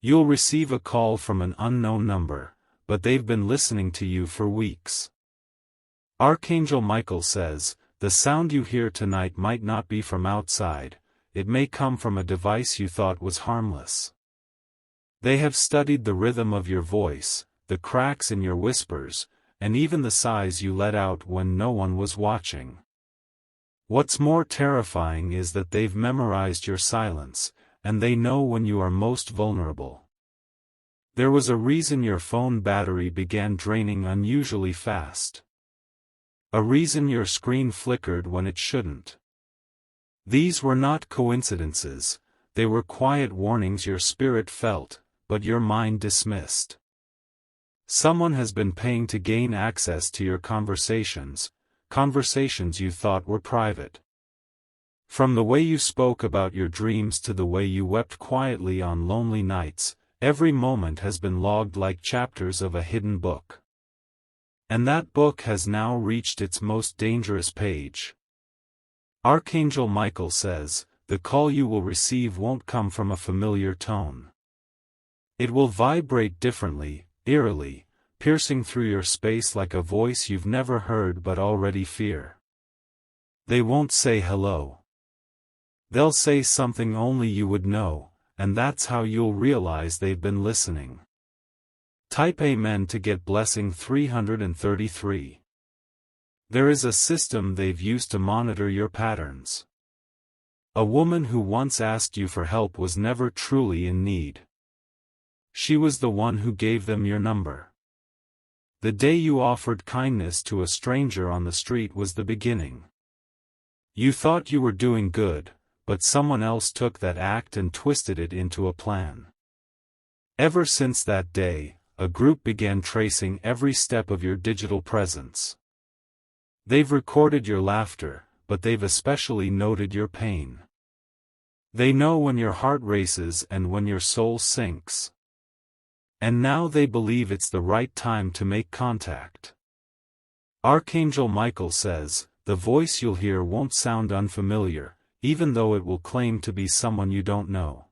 You'll receive a call from an unknown number, but they've been listening to you for weeks. Archangel Michael says, the sound you hear tonight might not be from outside, it may come from a device you thought was harmless. They have studied the rhythm of your voice, the cracks in your whispers, and even the sighs you let out when no one was watching. What's more terrifying is that they've memorized your silence, and they know when you are most vulnerable. There was a reason your phone battery began draining unusually fast. A reason your screen flickered when it shouldn't. These were not coincidences, they were quiet warnings your spirit felt, but your mind dismissed. Someone has been paying to gain access to your conversations you thought were private. From the way you spoke about your dreams to the way you wept quietly on lonely nights, every moment has been logged like chapters of a hidden book. And that book has now reached its most dangerous page. Archangel Michael says, the call you will receive won't come from a familiar tone. It will vibrate differently, eerily, piercing through your space like a voice you've never heard but already fear. They won't say hello. They'll say something only you would know, and that's how you'll realize they've been listening. Type Amen to get blessing 333. There is a system they've used to monitor your patterns. A woman who once asked you for help was never truly in need. She was the one who gave them your number. The day you offered kindness to a stranger on the street was the beginning. You thought you were doing good, but someone else took that act and twisted it into a plan. Ever since that day, a group began tracing every step of your digital presence. They've recorded your laughter, but they've especially noted your pain. They know when your heart races and when your soul sinks. And now they believe it's the right time to make contact. Archangel Michael says, the voice you'll hear won't sound unfamiliar, even though it will claim to be someone you don't know.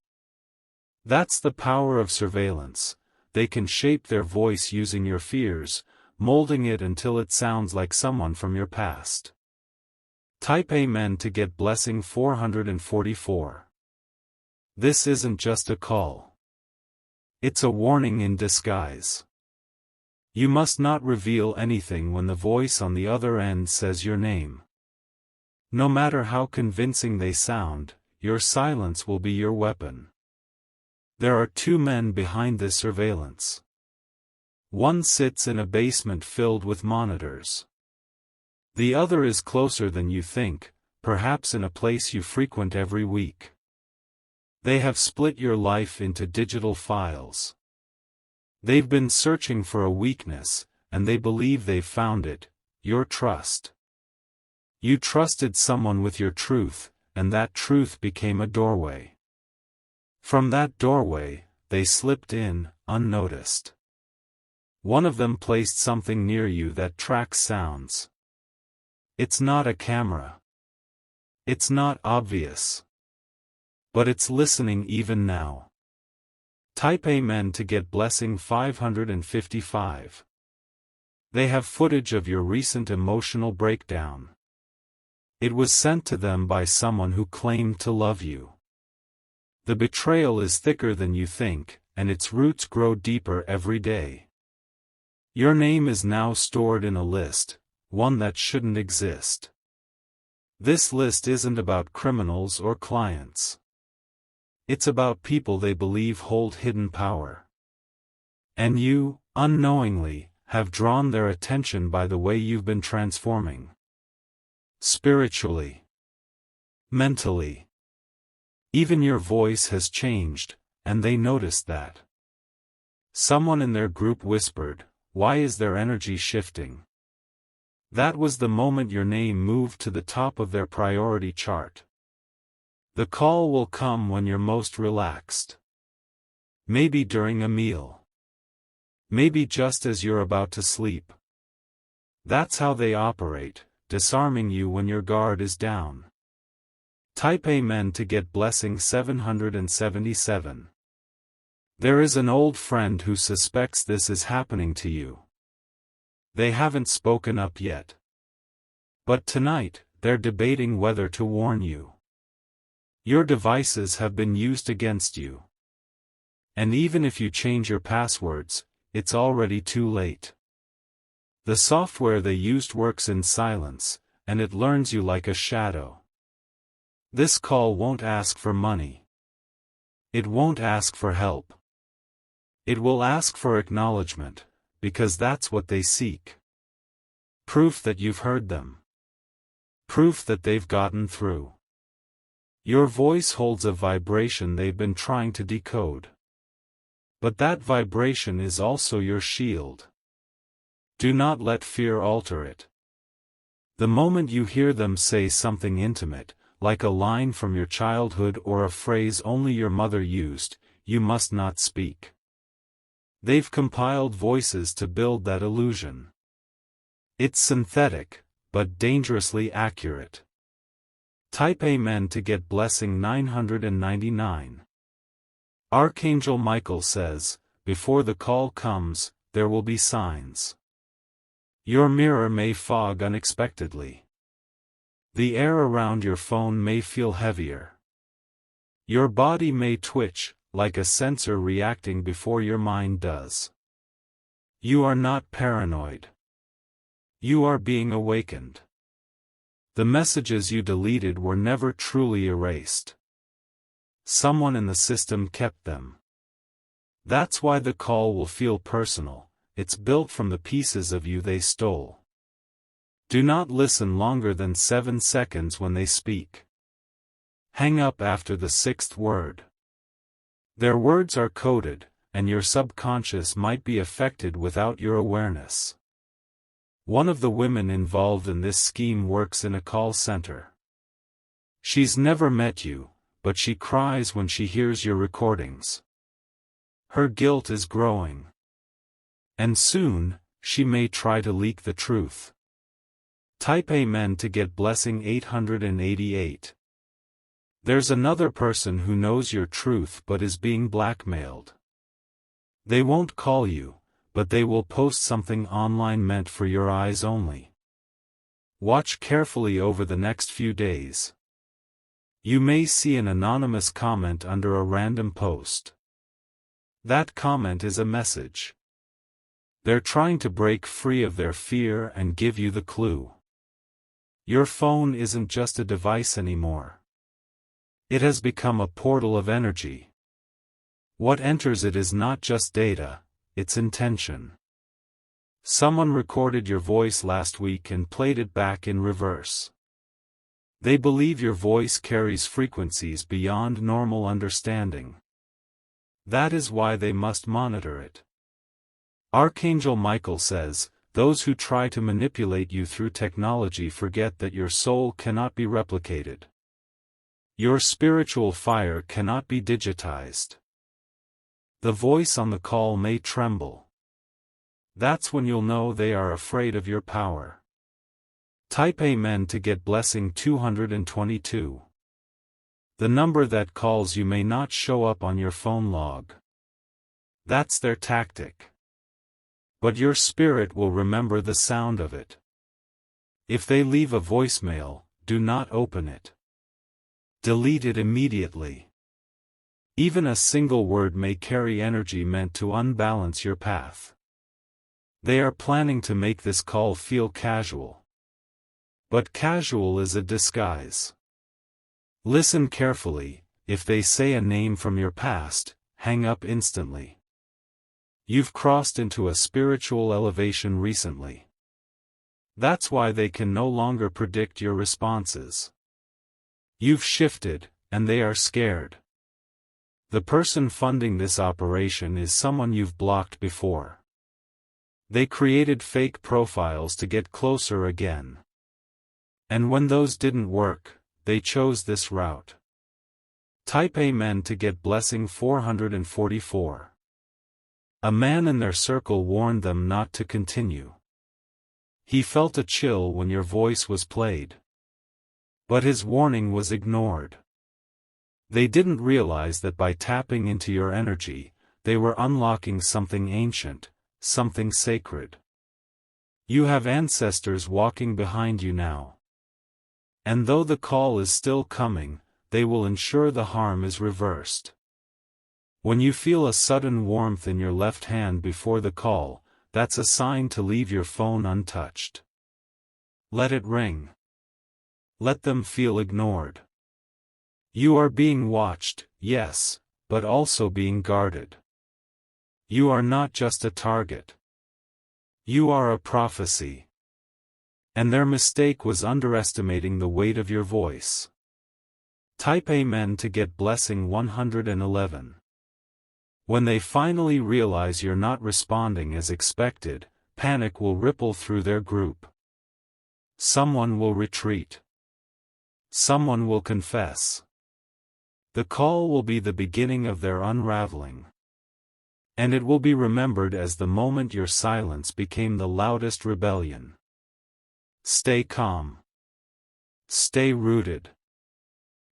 That's the power of surveillance. They can shape their voice using your fears, molding it until it sounds like someone from your past. Type Amen to get blessing 444. This isn't just a call. It's a warning in disguise. You must not reveal anything when the voice on the other end says your name. No matter how convincing they sound, your silence will be your weapon. There are two men behind this surveillance. One sits in a basement filled with monitors. The other is closer than you think, perhaps in a place you frequent every week. They have split your life into digital files. They've been searching for a weakness, and they believe they've found it, your trust. You trusted someone with your truth, and that truth became a doorway. From that doorway, they slipped in, unnoticed. One of them placed something near you that tracks sounds. It's not a camera. It's not obvious. But it's listening even now. Type Amen to get blessing 555. They have footage of your recent emotional breakdown. It was sent to them by someone who claimed to love you. The betrayal is thicker than you think, and its roots grow deeper every day. Your name is now stored in a list, one that shouldn't exist. This list isn't about criminals or clients. It's about people they believe hold hidden power. And you, unknowingly, have drawn their attention by the way you've been transforming. Spiritually. Mentally. Even your voice has changed, and they noticed that. Someone in their group whispered, "Why is their energy shifting?" That was the moment your name moved to the top of their priority chart. The call will come when you're most relaxed. Maybe during a meal. Maybe just as you're about to sleep. That's how they operate, disarming you when your guard is down. Type Amen to get blessing 777. There is an old friend who suspects this is happening to you. They haven't spoken up yet. But tonight, they're debating whether to warn you. Your devices have been used against you. And even if you change your passwords, it's already too late. The software they used works in silence, and it learns you like a shadow. This call won't ask for money. It won't ask for help. It will ask for acknowledgement, because that's what they seek. Proof that you've heard them. Proof that they've gotten through. Your voice holds a vibration they've been trying to decode. But that vibration is also your shield. Do not let fear alter it. The moment you hear them say something intimate, like a line from your childhood or a phrase only your mother used, you must not speak. They've compiled voices to build that illusion. It's synthetic, but dangerously accurate. Type Amen to get blessing 999. Archangel Michael says, before the call comes, there will be signs. Your mirror may fog unexpectedly. The air around your phone may feel heavier. Your body may twitch, like a sensor reacting before your mind does. You are not paranoid. You are being awakened. The messages you deleted were never truly erased. Someone in the system kept them. That's why the call will feel personal. It's built from the pieces of you they stole. Do not listen longer than 7 seconds when they speak. Hang up after the 6th word. Their words are coded, and your subconscious might be affected without your awareness. One of the women involved in this scheme works in a call center. She's never met you, but she cries when she hears your recordings. Her guilt is growing. And soon, she may try to leak the truth. Type Amen to get blessing 888. There's another person who knows your truth but is being blackmailed. They won't call you, but they will post something online meant for your eyes only. Watch carefully over the next few days. You may see an anonymous comment under a random post. That comment is a message. They're trying to break free of their fear and give you the clue. Your phone isn't just a device anymore. It has become a portal of energy. What enters it is not just data, it's intention. Someone recorded your voice last week and played it back in reverse. They believe your voice carries frequencies beyond normal understanding. That is why they must monitor it. Archangel Michael says, those who try to manipulate you through technology forget that your soul cannot be replicated. Your spiritual fire cannot be digitized. The voice on the call may tremble. That's when you'll know they are afraid of your power. Type Amen to get blessing 222. The number that calls you may not show up on your phone log. That's their tactic. But your spirit will remember the sound of it. If they leave a voicemail, do not open it. Delete it immediately. Even a single word may carry energy meant to unbalance your path. They are planning to make this call feel casual. But casual is a disguise. Listen carefully. If they say a name from your past, hang up instantly. You've crossed into a spiritual elevation recently. That's why they can no longer predict your responses. You've shifted, and they are scared. The person funding this operation is someone you've blocked before. They created fake profiles to get closer again. And when those didn't work, they chose this route. Type Amen to get blessing 444. A man in their circle warned them not to continue. He felt a chill when your voice was played. But his warning was ignored. They didn't realize that by tapping into your energy, they were unlocking something ancient, something sacred. You have ancestors walking behind you now. And though the call is still coming, they will ensure the harm is reversed. When you feel a sudden warmth in your left hand before the call, that's a sign to leave your phone untouched. Let it ring. Let them feel ignored. You are being watched, yes, but also being guarded. You are not just a target. You are a prophecy. And their mistake was underestimating the weight of your voice. Type Amen to get blessing 111. When they finally realize you're not responding as expected, panic will ripple through their group. Someone will retreat. Someone will confess. The call will be the beginning of their unraveling. And it will be remembered as the moment your silence became the loudest rebellion. Stay calm. Stay rooted.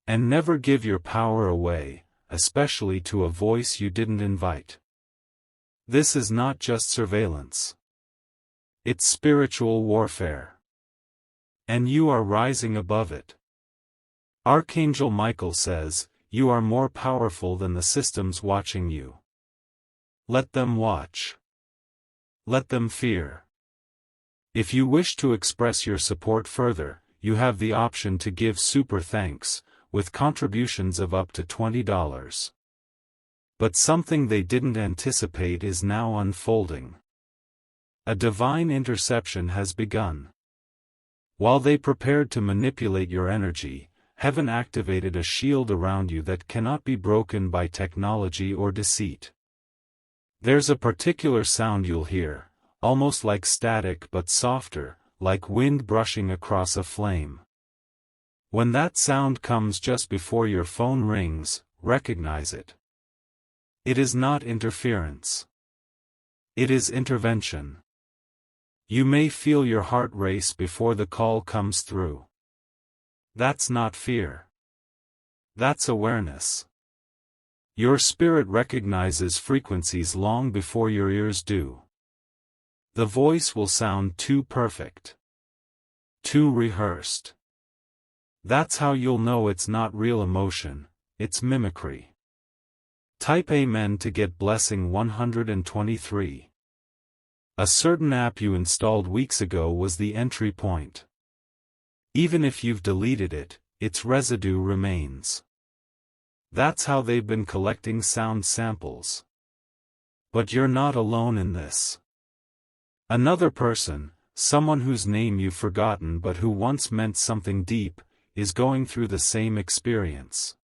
And never give your power away, especially to a voice you didn't invite. This is not just surveillance. It's spiritual warfare. And you are rising above it. Archangel Michael says, you are more powerful than the systems watching you. Let them watch. Let them fear. If you wish to express your support further, you have the option to give super thanks, with contributions of up to $20. But something they didn't anticipate is now unfolding. A divine interception has begun. While they prepared to manipulate your energy, heaven activated a shield around you that cannot be broken by technology or deceit. There's a particular sound you'll hear, almost like static but softer, like wind brushing across a flame. When that sound comes just before your phone rings, recognize it. It is not interference. It is intervention. You may feel your heart race before the call comes through. That's not fear. That's awareness. Your spirit recognizes frequencies long before your ears do. The voice will sound too perfect. Too rehearsed. That's how you'll know it's not real emotion, it's mimicry. Type Amen to get blessing 123. A certain app you installed weeks ago was the entry point. Even if you've deleted it, its residue remains. That's how they've been collecting sound samples. But you're not alone in this. Another person, someone whose name you've forgotten but who once meant something deep, is going through the same experience.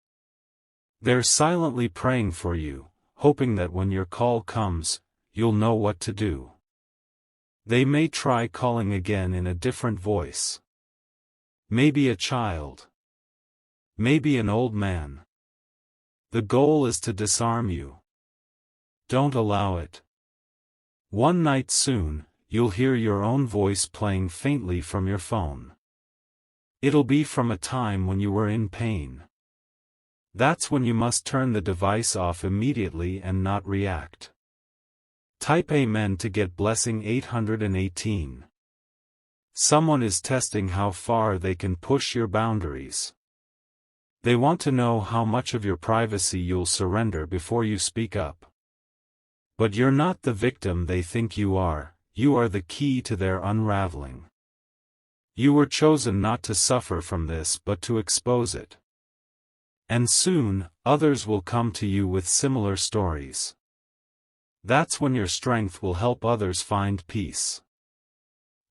They're silently praying for you, hoping that when your call comes, you'll know what to do. They may try calling again in a different voice. Maybe a child. Maybe an old man. The goal is to disarm you. Don't allow it. One night soon, you'll hear your own voice playing faintly from your phone. It'll be from a time when you were in pain. That's when you must turn the device off immediately and not react. Type Amen to get blessing 818. Someone is testing how far they can push your boundaries. They want to know how much of your privacy you'll surrender before you speak up. But you're not the victim they think you are the key to their unraveling. You were chosen not to suffer from this but to expose it. And soon, others will come to you with similar stories. That's when your strength will help others find peace.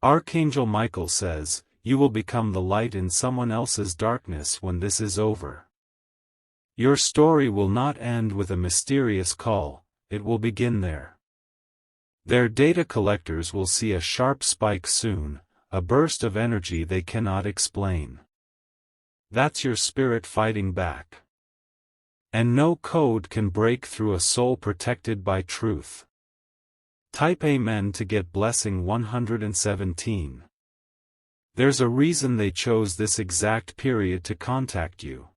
Archangel Michael says, you will become the light in someone else's darkness when this is over. Your story will not end with a mysterious call, it will begin there. Their data collectors will see a sharp spike soon, a burst of energy they cannot explain. That's your spirit fighting back. And no code can break through a soul protected by truth. Type Amen to get blessing 117. There's a reason they chose this exact period to contact you.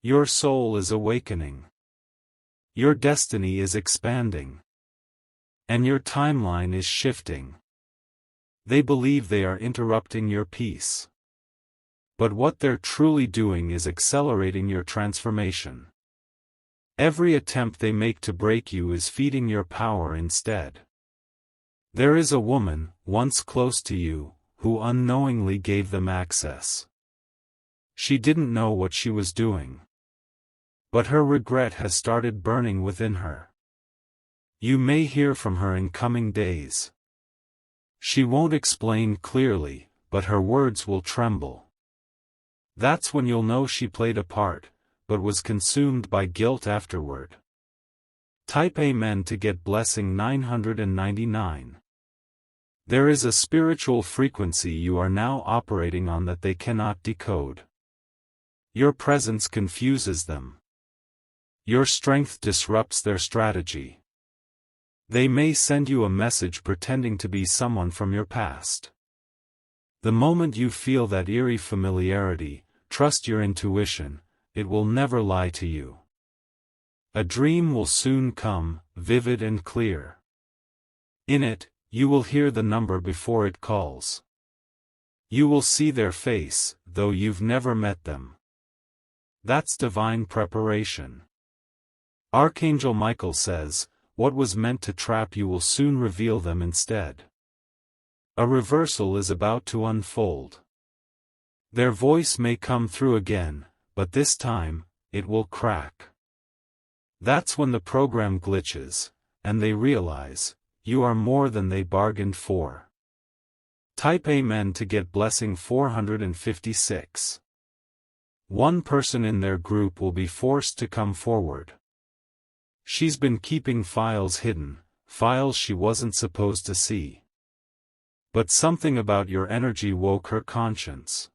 Your soul is awakening. Your destiny is expanding. And your timeline is shifting. They believe they are interrupting your peace. But what they're truly doing is accelerating your transformation. Every attempt they make to break you is feeding your power instead. There is a woman, once close to you, who unknowingly gave them access. She didn't know what she was doing. But her regret has started burning within her. You may hear from her in coming days. She won't explain clearly, but her words will tremble. That's when you'll know she played a part, but was consumed by guilt afterward. Type Amen to get blessing 999. There is a spiritual frequency you are now operating on that they cannot decode. Your presence confuses them. Your strength disrupts their strategy. They may send you a message pretending to be someone from your past. The moment you feel that eerie familiarity, trust your intuition, it will never lie to you. A dream will soon come, vivid and clear. In it, you will hear the number before it calls. You will see their face, though you've never met them. That's divine preparation. Archangel Michael says, what was meant to trap you will soon reveal them instead. A reversal is about to unfold. Their voice may come through again, but this time, it will crack. That's when the program glitches, and they realize, you are more than they bargained for. Type Amen to get blessing 456. One person in their group will be forced to come forward. She's been keeping files hidden, files she wasn't supposed to see. But something about your energy woke her conscience.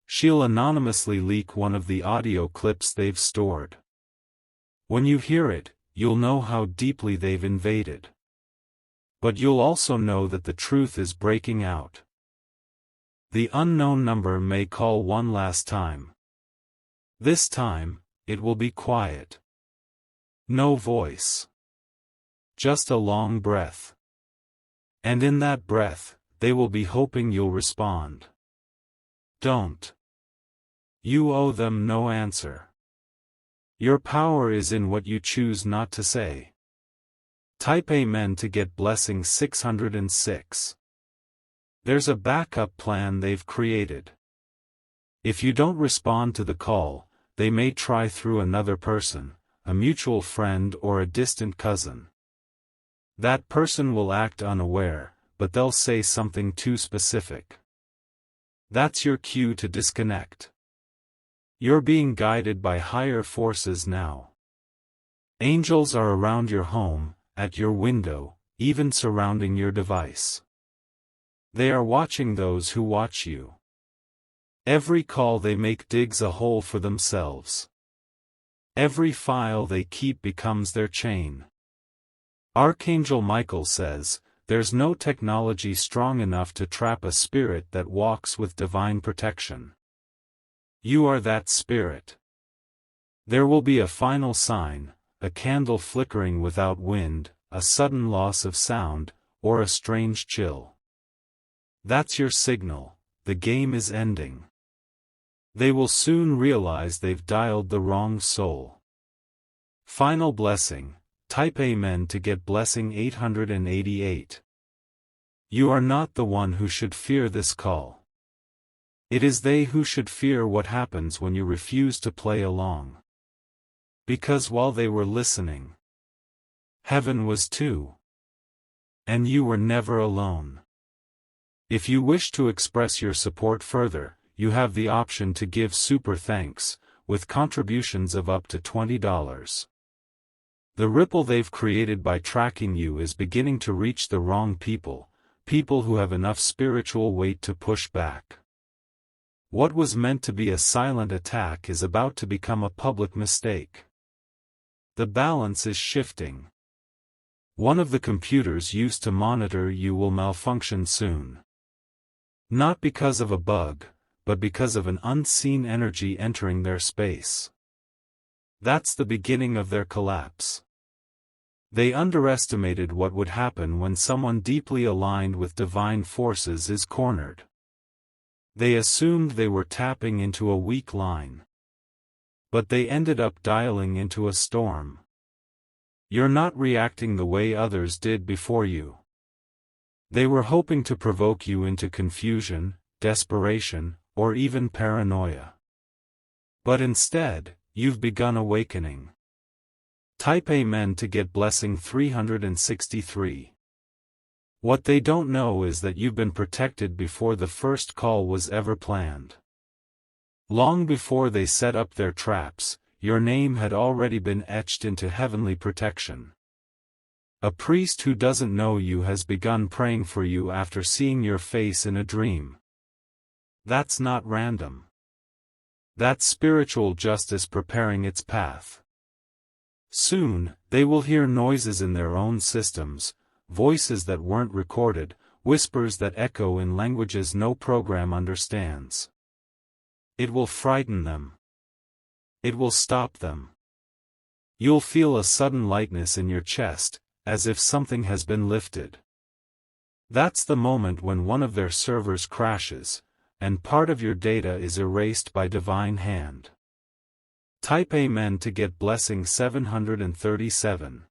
She'll anonymously leak one of the audio clips they've stored. When you hear it, you'll know how deeply they've invaded. But you'll also know that the truth is breaking out. The unknown number may call one last time. This time, it will be quiet. No voice. Just a long breath. And in that breath, they will be hoping you'll respond. Don't. You owe them no answer. Your power is in what you choose not to say. Type Amen to get blessing 606. There's a backup plan they've created. If you don't respond to the call, they may try through another person, a mutual friend or a distant cousin. That person will act unaware, but they'll say something too specific. That's your cue to disconnect. You're being guided by higher forces now. Angels are around your home, at your window, even surrounding your device. They are watching those who watch you. Every call they make digs a hole for themselves. Every file they keep becomes their chain. Archangel Michael says, there's no technology strong enough to trap a spirit that walks with divine protection. You are that spirit. There will be a final sign, a candle flickering without wind, a sudden loss of sound, or a strange chill. That's your signal, the game is ending. They will soon realize they've dialed the wrong soul. Final blessing, type Amen to get blessing 888. You are not the one who should fear this call. It is they who should fear what happens when you refuse to play along. Because while they were listening, heaven was too. And you were never alone. If you wish to express your support further, you have the option to give super thanks, with contributions of up to $20. The ripple they've created by tracking you is beginning to reach the wrong people, people who have enough spiritual weight to push back. What was meant to be a silent attack is about to become a public mistake. The balance is shifting. One of the computers used to monitor you will malfunction soon. Not because of a bug, but because of an unseen energy entering their space. That's the beginning of their collapse. They underestimated what would happen when someone deeply aligned with divine forces is cornered. They assumed they were tapping into a weak line. But they ended up dialing into a storm. You're not reacting the way others did before you. They were hoping to provoke you into confusion, desperation, or even paranoia. But instead, you've begun awakening. Type Amen to get blessing 363. What they don't know is that you've been protected before the first call was ever planned. Long before they set up their traps, your name had already been etched into heavenly protection. A priest who doesn't know you has begun praying for you after seeing your face in a dream. That's not random. That's spiritual justice preparing its path. Soon, they will hear noises in their own systems, voices that weren't recorded, whispers that echo in languages no program understands. It will frighten them. It will stop them. You'll feel a sudden lightness in your chest, as if something has been lifted. That's the moment when one of their servers crashes, and part of your data is erased by divine hand. Type Amen to get blessing 737.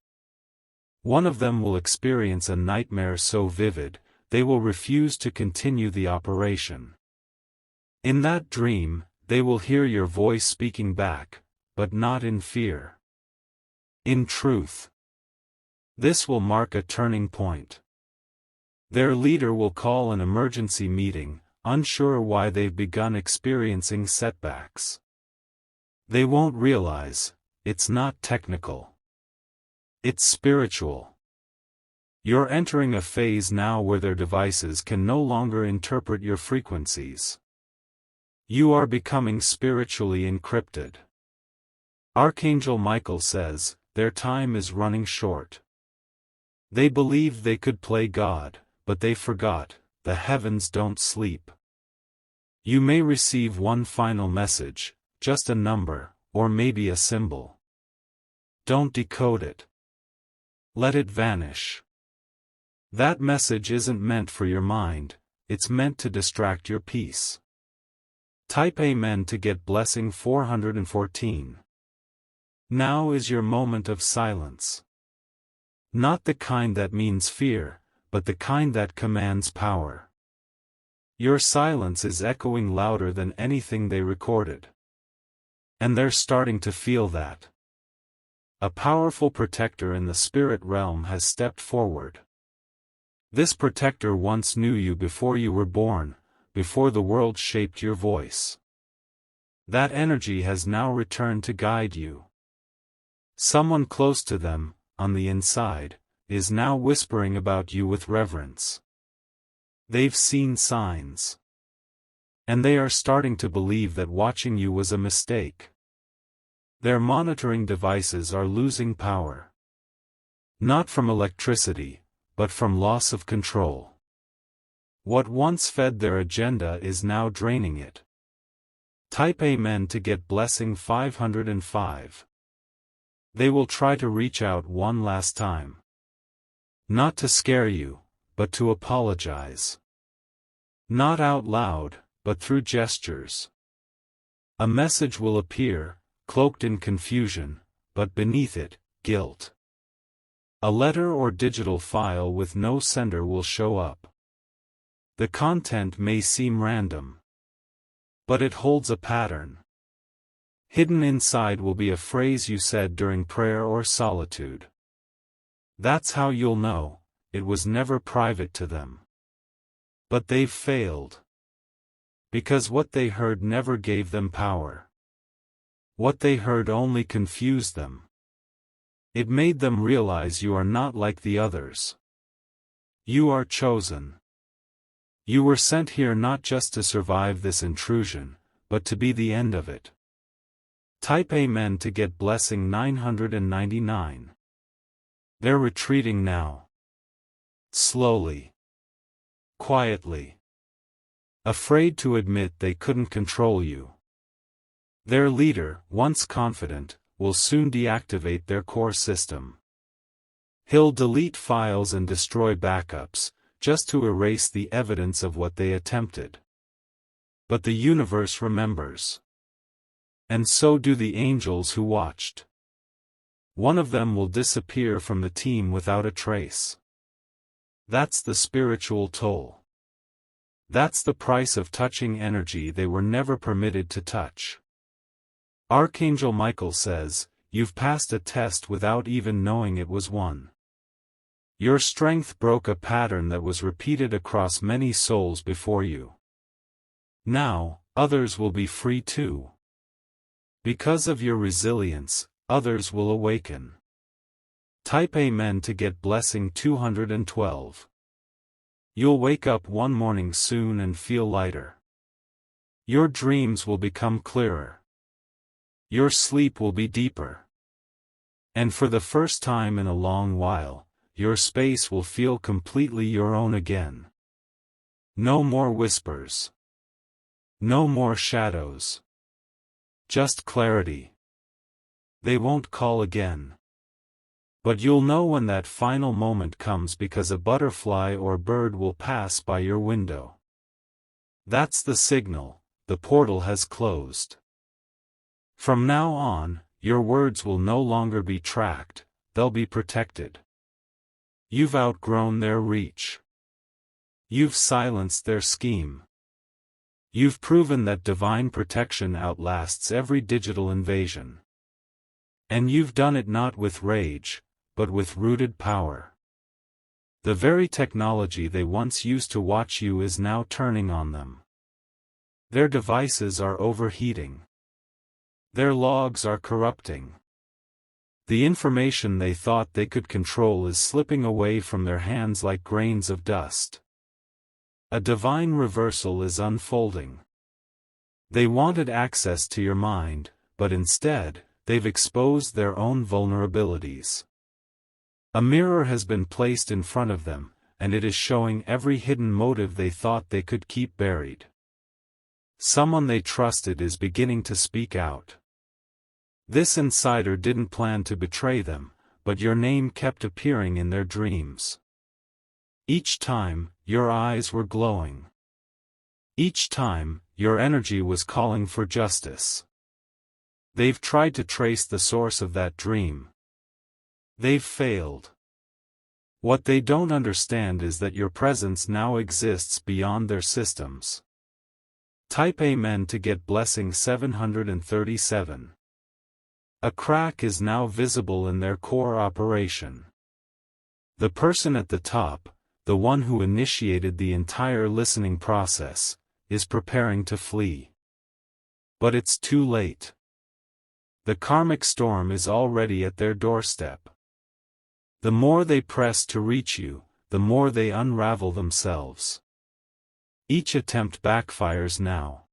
One of them will experience a nightmare so vivid, they will refuse to continue the operation. In that dream, they will hear your voice speaking back, but not in fear. In truth. This will mark a turning point. Their leader will call an emergency meeting, unsure why they've begun experiencing setbacks. They won't realize, it's not technical. It's spiritual. You're entering a phase now where their devices can no longer interpret your frequencies. You are becoming spiritually encrypted. Archangel Michael says, their time is running short. They believed they could play God, but they forgot, the heavens don't sleep. You may receive one final message, just a number, or maybe a symbol. Don't decode it. Let it vanish. That message isn't meant for your mind, it's meant to distract your peace. Type Amen to get blessing 414. Now is your moment of silence. Not the kind that means fear, but the kind that commands power. Your silence is echoing louder than anything they recorded. And they're starting to feel that. A powerful protector in the spirit realm has stepped forward. This protector once knew you before you were born, before the world shaped your voice. That energy has now returned to guide you. Someone close to them, on the inside, is now whispering about you with reverence. They've seen signs. And they are starting to believe that watching you was a mistake. Their monitoring devices are losing power. Not from electricity, but from loss of control. What once fed their agenda is now draining it. Type Amen to get blessing 505. They will try to reach out one last time. Not to scare you, but to apologize. Not out loud, but through gestures. A message will appear, cloaked in confusion, but beneath it, guilt. A letter or digital file with no sender will show up. The content may seem random, but it holds a pattern. Hidden inside will be a phrase you said during prayer or solitude. That's how you'll know, it was never private to them. But they've failed. Because what they heard never gave them power. What they heard only confused them. It made them realize you are not like the others. You are chosen. You were sent here not just to survive this intrusion, but to be the end of it. Type Amen to get blessing 999. They're retreating now. Slowly. Quietly. Afraid to admit they couldn't control you. Their leader, once confident, will soon deactivate their core system. He'll delete files and destroy backups, just to erase the evidence of what they attempted. But the universe remembers. And so do the angels who watched. One of them will disappear from the team without a trace. That's the spiritual toll. That's the price of touching energy they were never permitted to touch. Archangel Michael says, "You've passed a test without even knowing it was one. Your strength broke a pattern that was repeated across many souls before you. Now, others will be free too. Because of your resilience, others will awaken." Type Amen to get blessing 212. You'll wake up one morning soon and feel lighter. Your dreams will become clearer. Your sleep will be deeper. And for the first time in a long while, your space will feel completely your own again. No more whispers. No more shadows. Just clarity. They won't call again. But you'll know when that final moment comes because a butterfly or bird will pass by your window. That's the signal, the portal has closed. From now on, your words will no longer be tracked, they'll be protected. You've outgrown their reach. You've silenced their scheme. You've proven that divine protection outlasts every digital invasion. And you've done it not with rage, but with rooted power. The very technology they once used to watch you is now turning on them. Their devices are overheating. Their logs are corrupting. The information they thought they could control is slipping away from their hands like grains of dust. A divine reversal is unfolding. They wanted access to your mind, but instead, they've exposed their own vulnerabilities. A mirror has been placed in front of them, and it is showing every hidden motive they thought they could keep buried. Someone they trusted is beginning to speak out. This insider didn't plan to betray them, but your name kept appearing in their dreams. Each time, your eyes were glowing. Each time, your energy was calling for justice. They've tried to trace the source of that dream. They've failed. What they don't understand is that your presence now exists beyond their systems. Type Amen to get blessing 737. A crack is now visible in their core operation. The person at the top, the one who initiated the entire listening process, is preparing to flee. But it's too late. The karmic storm is already at their doorstep. The more they press to reach you, the more they unravel themselves. Each attempt backfires now.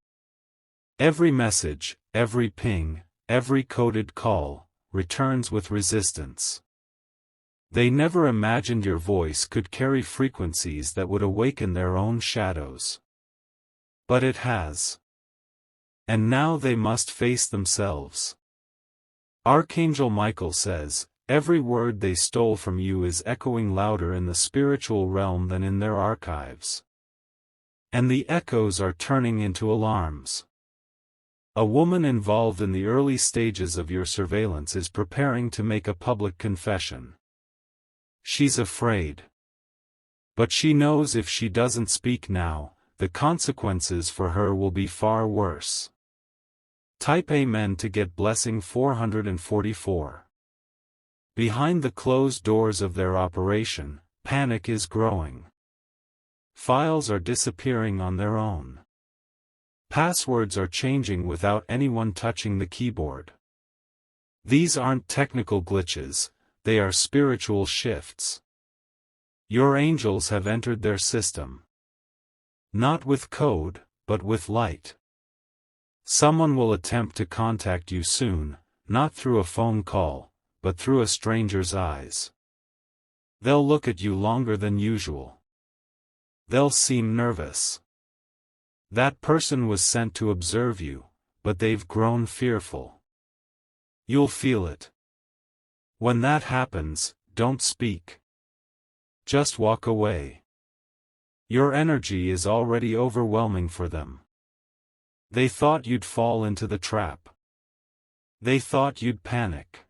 Every message, every ping, every coded call, returns with resistance. They never imagined your voice could carry frequencies that would awaken their own shadows. But it has. And now they must face themselves. Archangel Michael says, "Every word they stole from you is echoing louder in the spiritual realm than in their archives. And the echoes are turning into alarms." A woman involved in the early stages of your surveillance is preparing to make a public confession. She's afraid. But she knows if she doesn't speak now, the consequences for her will be far worse. Type Amen to get blessing 444. Behind the closed doors of their operation, panic is growing. Files are disappearing on their own. Passwords are changing without anyone touching the keyboard. These aren't technical glitches, they are spiritual shifts. Your angels have entered their system. Not with code, but with light. Someone will attempt to contact you soon, not through a phone call, but through a stranger's eyes. They'll look at you longer than usual. They'll seem nervous. That person was sent to observe you, but they've grown fearful. You'll feel it. When that happens, don't speak. Just walk away. Your energy is already overwhelming for them. They thought you'd fall into the trap. They thought you'd panic.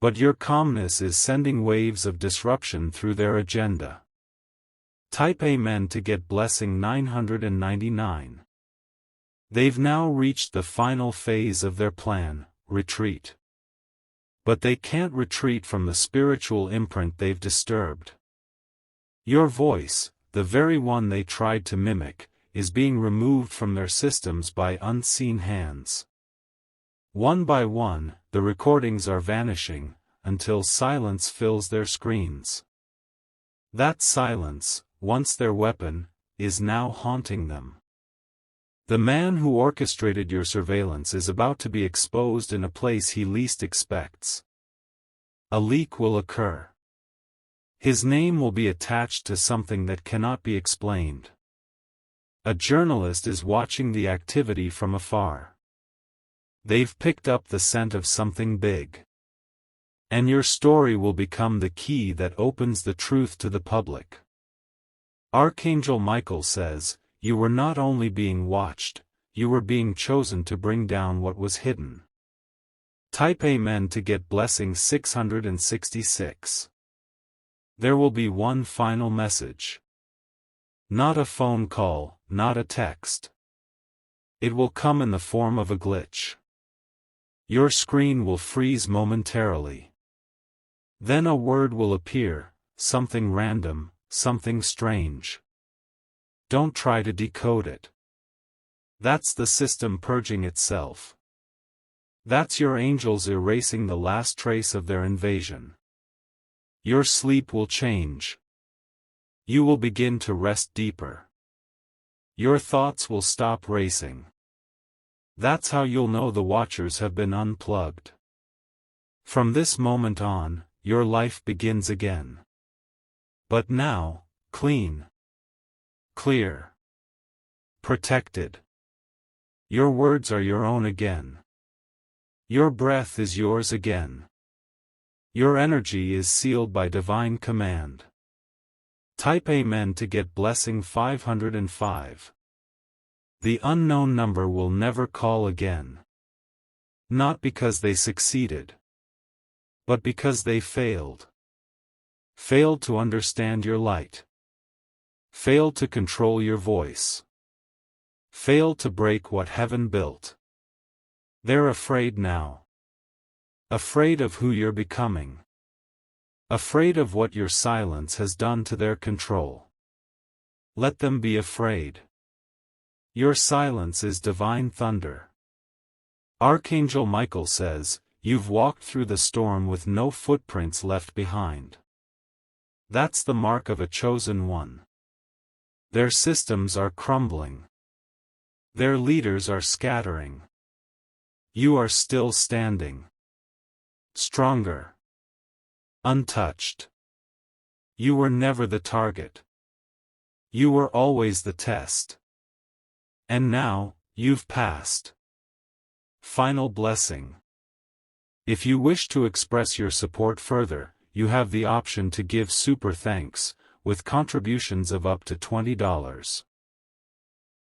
But your calmness is sending waves of disruption through their agenda. Type Amen to get blessing 999. They've now reached the final phase of their plan, retreat. But they can't retreat from the spiritual imprint they've disturbed. Your voice, the very one they tried to mimic, is being removed from their systems by unseen hands. One by one, the recordings are vanishing, until silence fills their screens. That silence, once their weapon, is now haunting them. The man who orchestrated your surveillance is about to be exposed in a place he least expects. A leak will occur. His name will be attached to something that cannot be explained. A journalist is watching the activity from afar. They've picked up the scent of something big. And your story will become the key that opens the truth to the public. Archangel Michael says, you were not only being watched, you were being chosen to bring down what was hidden. Type Amen to get blessing 666. There will be one final message. Not a phone call, not a text. It will come in the form of a glitch. Your screen will freeze momentarily. Then a word will appear, something random, something strange. Don't try to decode it. That's the system purging itself. That's your angels erasing the last trace of their invasion. Your sleep will change. You will begin to rest deeper. Your thoughts will stop racing. That's how you'll know the watchers have been unplugged. From this moment on, your life begins again. But now, clean. Clear. Protected. Your words are your own again. Your breath is yours again. Your energy is sealed by divine command. Type Amen to get blessing 505. The unknown number will never call again. Not because they succeeded, but because they failed. Failed to understand your light. Failed to control your voice. Failed to break what heaven built. They're afraid now. Afraid of who you're becoming. Afraid of what your silence has done to their control. Let them be afraid. Your silence is divine thunder. Archangel Michael says, you've walked through the storm with no footprints left behind. That's the mark of a chosen one. Their systems are crumbling. Their leaders are scattering. You are still standing. Stronger. Untouched. You were never the target. You were always the test. And now, you've passed. Final blessing. If you wish to express your support further, you have the option to give super thanks, with contributions of up to $20.